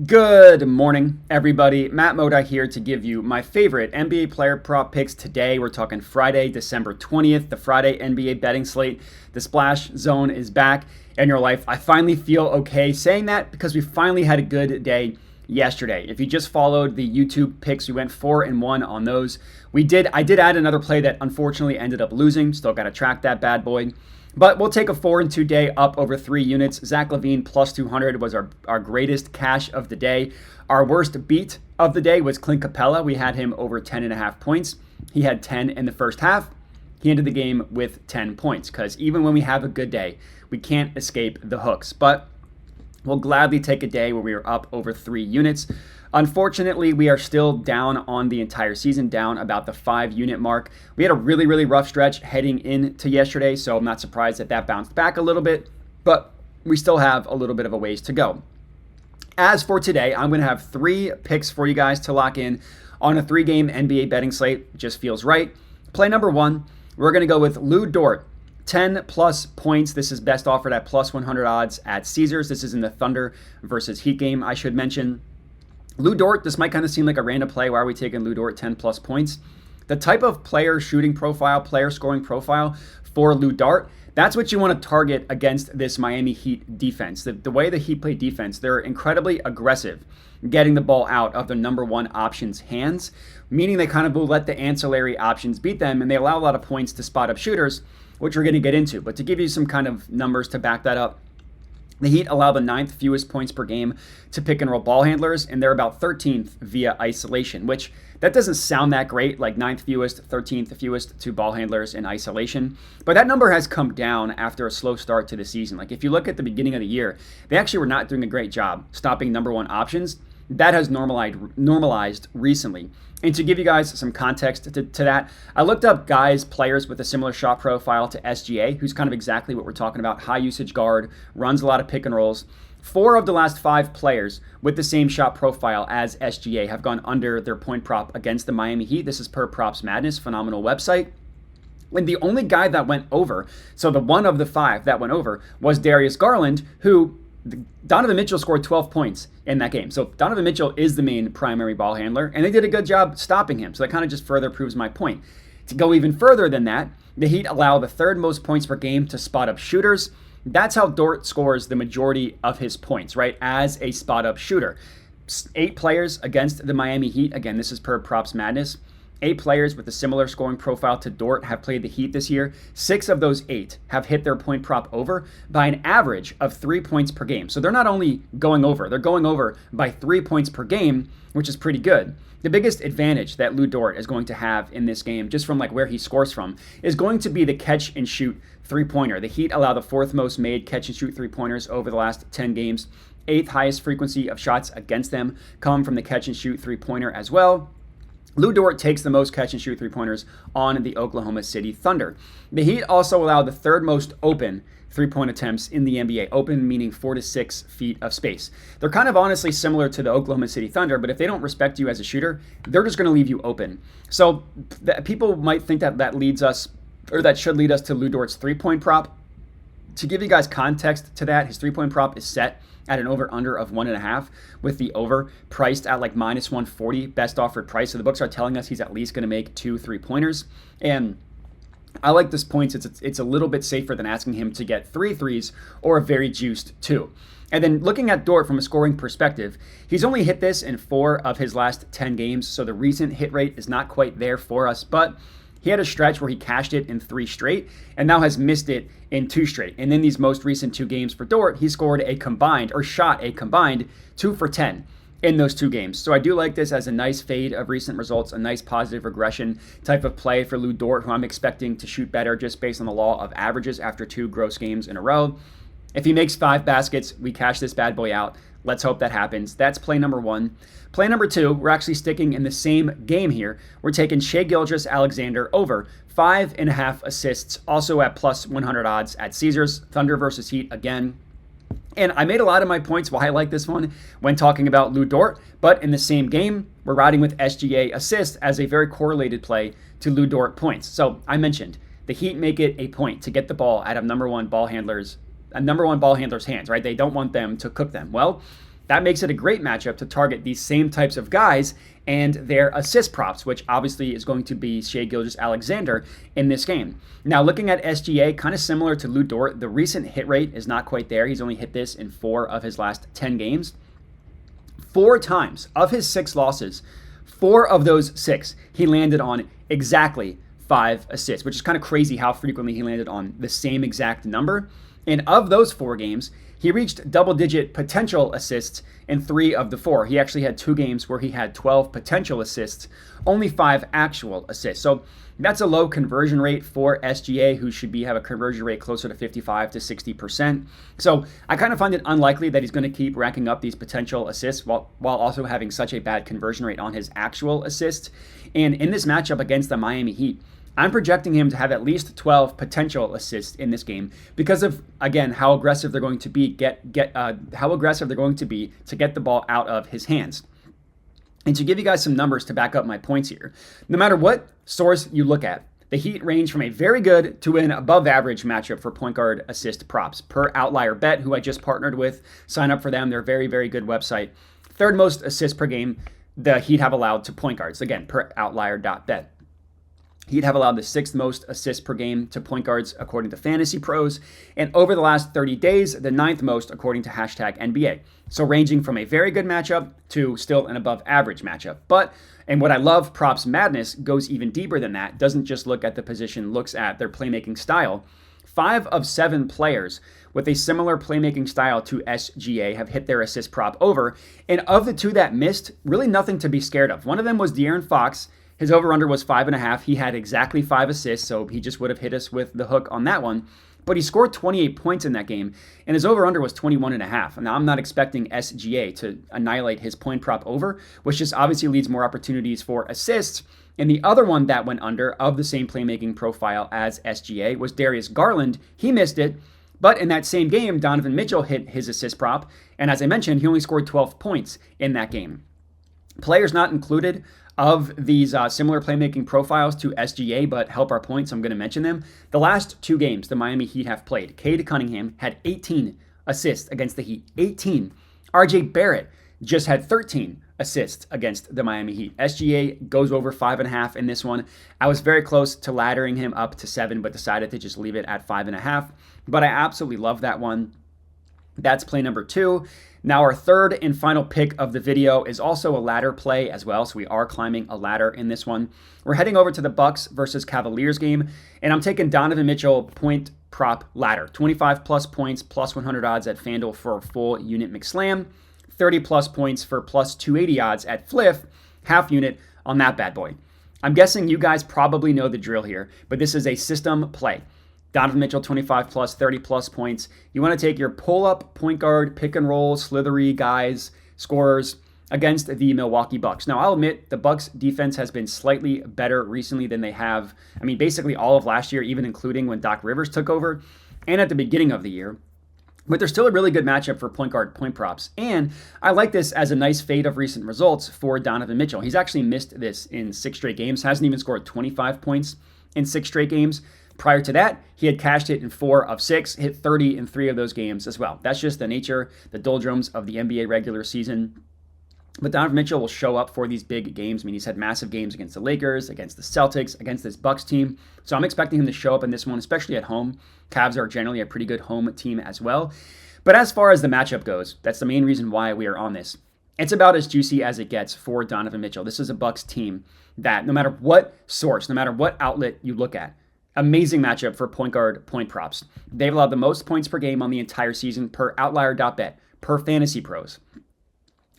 Good morning, everybody. Matt Moda here to give you my favorite NBA player prop picks today. We're talking Friday, December 20th, the Friday NBA betting slate. The splash zone is back in your life. I finally feel okay saying that because we finally had a good day yesterday. If you just followed the YouTube picks, we went 4-1 on those. I did add another play that unfortunately ended up losing. Still got to track that bad boy. But we'll take a 4-2 day up over 3 units. Zach LaVine plus 200 was our greatest cash of the day. Our worst beat of the day was Clint Capella. We had him over 10.5 points. He had 10 in the first half. He ended the game with 10 points because even when we have a good day, we can't escape the hooks. But we'll gladly take a day where we are up over 3 units. Unfortunately, we are still down on the entire season, down about the 5-unit mark. We had a really, really rough stretch heading into yesterday, so I'm not surprised that bounced back a little bit, but we still have a little bit of a ways to go. As for today, I'm going to have 3 picks for you guys to lock in on a 3-game NBA betting slate. Just feels right. Play number 1, we're going to go with Luguentz Dort. 10 plus points. This is best offered at plus 100 odds at Caesars. This is in the Thunder versus Heat game, I should mention. Luguentz Dort, this might kind of seem like a random play. Why are we taking Luguentz Dort 10 plus points? The type of player shooting profile, player scoring profile for Luguentz Dort, that's what you want to target against this Miami Heat defense. The way the Heat play defense, they're incredibly aggressive getting the ball out of the number 1 option's hands, meaning they kind of will let the ancillary options beat them, and they allow a lot of points to spot up shooters, which we're going to get into. But to give you some kind of numbers to back that up, the Heat allow the 9th fewest points per game to pick and roll ball handlers, and they're about 13th via isolation, which that doesn't sound that great, like 9th fewest, 13th fewest to ball handlers in isolation. But that number has come down after a slow start to the season. Like if you look at the beginning of the year, they actually were not doing a great job stopping number 1 options. That has normalized recently. And to give you guys some context to that, I looked up players with a similar shot profile to SGA, who's kind of exactly what we're talking about. High usage guard, runs a lot of pick and rolls. 4 of the last 5 players with the same shot profile as SGA have gone under their point prop against the Miami Heat. This is per Props Madness, phenomenal website. And the only guy that went over, so the one of the 5 that went over, was Darius Garland, who Donovan Mitchell scored 12 points in that game. So Donovan Mitchell is the main primary ball handler, and they did a good job stopping him. So that kind of just further proves my point. To go even further than that, the Heat allow the 3rd most points per game to spot up shooters. That's how Dort scores the majority of his points, right, as a spot up shooter. 8 players against the Miami Heat. Again, this is per Props Madness. 8 players with a similar scoring profile to Dort have played the Heat this year. 6 of those 8 have hit their point prop over by an average of 3 points per game. So they're not only going over, they're going over by 3 points per game, which is pretty good. The biggest advantage that Luguentz Dort is going to have in this game, just from like where he scores from, is going to be the catch and shoot 3-pointer. The Heat allow the 4th most made catch and shoot 3-pointers over the last 10 games. 8th highest frequency of shots against them come from the catch and shoot 3-pointer as well. Luguentz Dort takes the most catch and shoot 3-pointers on the Oklahoma City Thunder. The Heat also allow the 3rd most open 3-point attempts in the NBA. Open meaning 4 to 6 feet of space. They're kind of honestly similar to the Oklahoma City Thunder, but if they don't respect you as a shooter, they're just going to leave you open. So people might think that leads us, or that should lead us to Luguentz Dort's 3-point prop. To give you guys context to that, his 3-point prop is set at an over-under of 1.5, with the over priced at like minus 140, best offered price. So the books are telling us he's at least going to make 2 3-pointers. And I like this points. It's a little bit safer than asking him to get 3 threes or a very juiced 2. And then looking at Dort from a scoring perspective, he's only hit this in 4 of his last 10 games. So the recent hit rate is not quite there for us, but he had a stretch where he cashed it in 3 straight and now has missed it in 2 straight. And in these most recent 2 games for Dort, he shot a combined 2 for 10 in those 2 games. So I do like this as a nice fade of recent results, a nice positive regression type of play for Luguentz Dort, who I'm expecting to shoot better just based on the law of averages after 2 gross games in a row. If he makes 5 baskets, we cash this bad boy out. Let's hope that happens. That's play number 1. Play number 2, we're actually sticking in the same game here. We're taking Shai Gilgeous-Alexander over 5.5 assists, also at plus 100 odds at Caesars. Thunder versus Heat again. And I made a lot of my points why I like this one when talking about Luguentz Dort, but in the same game, we're riding with SGA assist as a very correlated play to Luguentz Dort points. So I mentioned the Heat make it a point to get the ball out of number one ball handler's hands, right? They don't want them to cook them. Well, That makes it a great matchup to target these same types of guys and their assist props, which obviously is going to be Shai Gilgeous-Alexander in this game. Now, looking at SGA, kind of similar to Luguentz Dort, the recent hit rate is not quite there. He's only hit this in 4 of his last 10 games. 4 times of his 6 losses, 4 of those 6, he landed on exactly 5 assists, which is kind of crazy how frequently he landed on the same exact number. And of those 4 games, he reached double-digit potential assists in 3 of the 4. He actually had 2 games where he had 12 potential assists, only 5 actual assists. So that's a low conversion rate for SGA, who should have a conversion rate closer to 55 to 60%. So I kind of find it unlikely that he's going to keep racking up these potential assists while also having such a bad conversion rate on his actual assists. And in this matchup against the Miami Heat, I'm projecting him to have at least 12 potential assists in this game because of, again, how aggressive they're going to be to get the ball out of his hands. And to give you guys some numbers to back up my points here, no matter what source you look at, the Heat range from a very good to an above average matchup for point guard assist props. Per Outlier Bet, who I just partnered with, sign up for them. They're a very, very good website. 3rd most assists per game the Heat have allowed to point guards. Again, per outlier.bet. He'd have allowed the 6th most assists per game to point guards according to Fantasy Pros, and over the last 30 days, the 9th most according to #NBA. So ranging from a very good matchup to still an above average matchup. And what I love, Props Madness goes even deeper than that, doesn't just look at the position, looks at their playmaking style. 5 of 7 players with a similar playmaking style to SGA have hit their assist prop over, and of the 2 that missed, really nothing to be scared of. One of them was De'Aaron Fox. His over-under was 5.5. He had exactly 5 assists, so he just would have hit us with the hook on that one. But he scored 28 points in that game, and his over-under was 21.5. Now, I'm not expecting SGA to annihilate his point prop over, which just obviously leads more opportunities for assists. And the other one that went under of the same playmaking profile as SGA was Darius Garland. He missed it, but in that same game, Donovan Mitchell hit his assist prop, and as I mentioned, he only scored 12 points in that game. Players not included of these similar playmaking profiles to SGA, but help our points, I'm going to mention them. The last 2 games the Miami Heat have played, Cade Cunningham had 18 assists against the Heat. 18. RJ Barrett just had 13 assists against the Miami Heat. SGA goes over 5.5 in this one. I was very close to laddering him up to 7, but decided to just leave it at 5.5. But I absolutely love that one. That's play number 2. Now our 3rd and final pick of the video is also a ladder play as well, so we are climbing a ladder in this one. We're heading over to the Bucks versus Cavaliers game, and I'm taking Donovan Mitchell point prop ladder. 25 plus points, plus 100 odds at FanDuel for a full unit McSlam. 30 plus points for plus 280 odds at Fliff, half unit on that bad boy. I'm guessing you guys probably know the drill here, but this is a system play. Donovan Mitchell, 25 plus, 30 plus points. You want to take your pull-up point guard, pick and roll, slithery guys, scorers against the Milwaukee Bucks. Now, I'll admit the Bucks defense has been slightly better recently than they have, basically all of last year, even including when Doc Rivers took over and at the beginning of the year. But there's still a really good matchup for point guard point props. And I like this as a nice fade of recent results for Donovan Mitchell. He's actually missed this in 6 straight games, hasn't even scored 25 points in 6 straight games. Prior to that, he had cashed it in 4 of 6, hit 30 in 3 of those games as well. That's just the nature, the doldrums of the NBA regular season. But Donovan Mitchell will show up for these big games. He's had massive games against the Lakers, against the Celtics, against this Bucks team. So I'm expecting him to show up in this one, especially at home. Cavs are generally a pretty good home team as well. But as far as the matchup goes, that's the main reason why we are on this. It's about as juicy as it gets for Donovan Mitchell. This is a Bucks team that no matter what source, no matter what outlet you look at, amazing matchup for point guard point props. They've allowed the most points per game on the entire season per outlier.bet, per Fantasy Pros.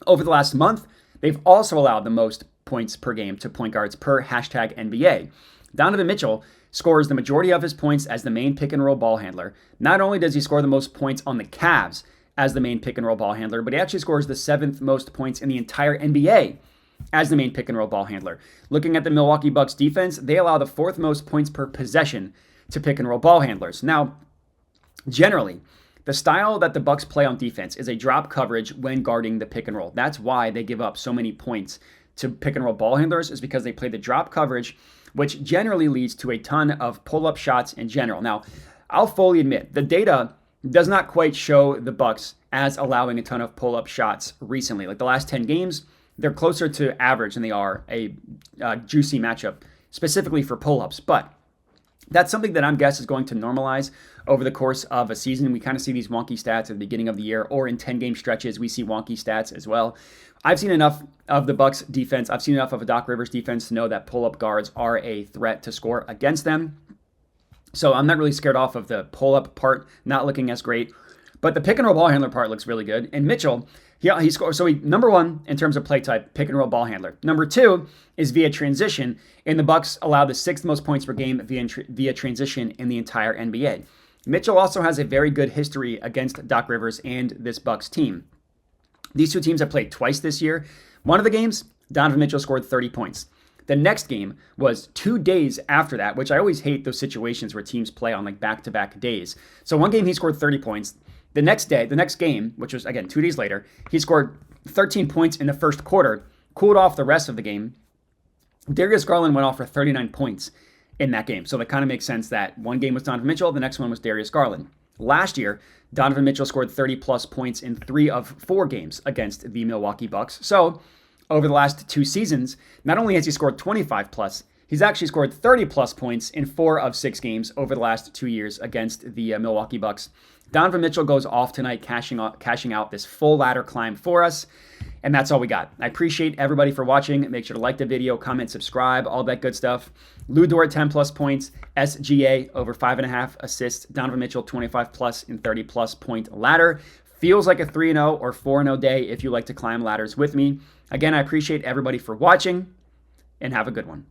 Over the last month, they've also allowed the most points per game to point guards per #NBA. Donovan Mitchell scores the majority of his points as the main pick and roll ball handler. Not only does he score the most points on the Cavs as the main pick and roll ball handler, but he actually scores the 7th most points in the entire NBA as the main pick and roll ball handler. Looking at the Milwaukee Bucks defense, they allow the 4th most points per possession to pick and roll ball handlers. Now, generally, the style that the Bucks play on defense is a drop coverage when guarding the pick and roll. That's why they give up so many points to pick and roll ball handlers, is because they play the drop coverage, which generally leads to a ton of pull-up shots in general. Now, I'll fully admit, the data does not quite show the Bucks as allowing a ton of pull-up shots recently. Like the last 10 games, they're closer to average than they are a juicy matchup, specifically for pull-ups. But that's something that I'm guessing is going to normalize over the course of a season. We kind of see these wonky stats at the beginning of the year, or in 10-game stretches, we see wonky stats as well. I've seen enough of the Bucks defense. I've seen enough of a Doc Rivers defense to know that pull-up guards are a threat to score against them. So I'm not really scared off of the pull-up part not looking as great. But the pick-and-roll ball handler part looks really good. And Mitchell, he scores. So number one, in terms of play type, pick-and-roll ball handler. Number two is via transition. And the Bucks allow the sixth most points per game via transition in the entire NBA. Mitchell also has a very good history against Doc Rivers and this Bucks team. These two teams have played twice this year. One of the games, Donovan Mitchell scored 30 points. The next game was 2 days after that, which I always hate those situations where teams play on like back-to-back days. So one game he scored 30 points. The next game, which was again 2 days later, he scored 13 points in the first quarter, cooled off the rest of the game. Darius Garland went off for 39 points in that game. So that kind of makes sense that one game was Donovan Mitchell, the next one was Darius Garland. Last year, Donovan Mitchell scored 30-plus points in 3 of 4 games against the Milwaukee Bucks. So over the last 2 seasons, not only has he scored 25-plus, he's actually scored 30-plus points in 4 of 6 games over the last 2 years against the Milwaukee Bucks. Donovan Mitchell goes off tonight, cashing out this full ladder climb for us. And that's all we got. I appreciate everybody for watching. Make sure to like the video, comment, subscribe, all that good stuff. Lu Dort, 10-plus points. SGA, over 5.5 assists. Donovan Mitchell, 25-plus and 30-plus point ladder. Feels like a 3-0 or 4-0 day if you like to climb ladders with me. Again, I appreciate everybody for watching, and have a good one.